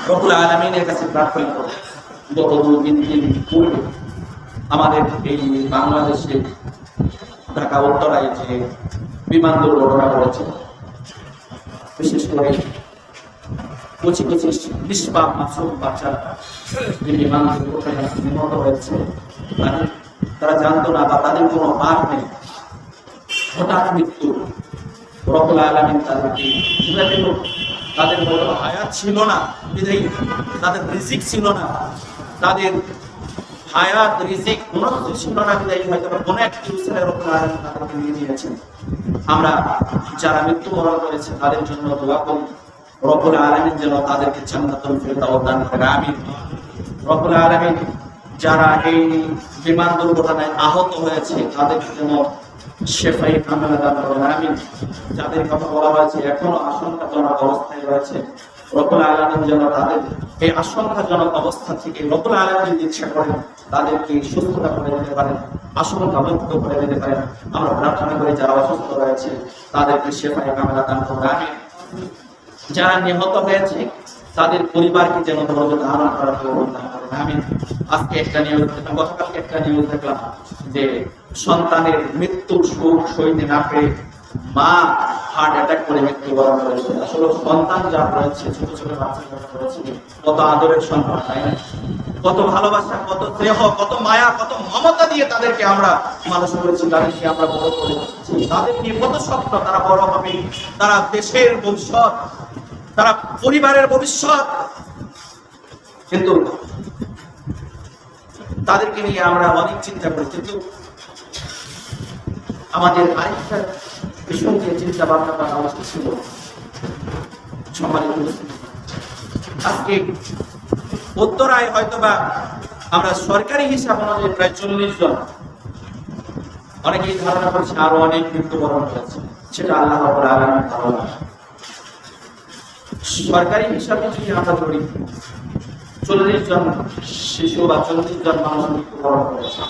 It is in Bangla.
রব্বুল আলামিনের কাছে প্রার্থনা করব গত 2-3 দিন পূর্বে আমাদের এই বাংলাদেশে ঢাকা উত্তরায় যে বিমান দুর্ঘটনা ঘটেছে, বিশেষ করে কচি নিষ্পাপ মাসুম বাচ্চারা যে বিমান দুর্ঘটনায় নিহত হয়েছে, তারা জানতো না বা তাদের কোনো পাপ নেই, হঠাৎ মৃত্যু। রব্বুল আলামিন তাদেরকে তাদের কোনো হায়াত ছিল না, তাদের রিজিক ছিল না, তাদের হায়াত রিজিক কোনো কিছু ছিল না, হয়তো কোনো একটি উসিলায় রব্বুল আলামিন তাদেরকে নিয়ে নিয়েছেন। আমরা যারা মৃত্যুবরণ করেছে তাদের জন্য দোয়া করি, রব্বুল আলামিন যেন তাদেরকে জান্নাতুল ফিরদাউস দান করে। আমিন। রব্বুল আলামিন যারা এই বিমান দুর্ঘটনায় আহত হয়েছে তাদের জন্য শেফায়ে কামেলা দান করেন। আমিন। যাদের কথা বলা হয়েছে এখনো আশঙ্কাজনক অবস্থায় রয়েছে, রব্বুল আলামিন যেন তাদের এই আশঙ্কাজনক অবস্থা থেকে রব্বুল আলামিন ইচ্ছা করেন তাদেরকে সুস্থতা করে দিতে পারেন, আশঙ্কা মুক্ত করে দিতে পারেন। আমরা প্রার্থনা করি যারা অসুস্থ রয়েছে তাদেরকে শেফায়ে কামেলা দান করেন। আমিন। যারা নিহত হয়েছে তাদের পরিবারকে যেন ধৈর্য ধারণ করার তৌফিক দান করেন। আমিন। আজকে একটা নিউজ দেখলাম, গতকালকে একটা নিউজ দেখলাম যে সন্তানের মৃত্যুর শোক সইতে না পেরে মা হার্ট অ্যাটাক করে মৃত্যুবরণ করেছে। আসলে সন্তান যা রয়েছে, ছোট ছোট বাচ্চা যারা রয়েছে, কত আদরের সন্তান, তাই না? কত ভালোবাসা, কত স্নেহ, কত মায়া, কত মমতা দিয়ে তাদেরকে আমরা মানুষ করেছি, তাদেরকে আমরা বড় করেছি, তাদের নিয়ে কত স্বপ্ন, তারা বড় হবে, তারা দেশের ভবিষ্যৎ, তারা পরিবারের ভবিষ্যৎ, কিন্তু তাদেরকে নিয়ে আমরা অনেক চিন্তা করি। কিন্তু আমাদের আরেকটা বিষয় নিয়ে চিন্তা ভাবনা করা উচিত ছিল। আজকে উত্তরায় হয়তোবা আমরা সরকারি হিসাব অনুযায়ী প্রায় 40 জন, অনেকেই ধারণা করছে আরো অনেক মৃত্যুবরণ করেছে, সেটা আল্লাহ রাব্বুল আলামিন ধারণা। সরকারি হিসাবে যদি আমরা ধরি 40 জন শিশু বা 40 জন মানুষ মৃত্যুবরণ করেছে,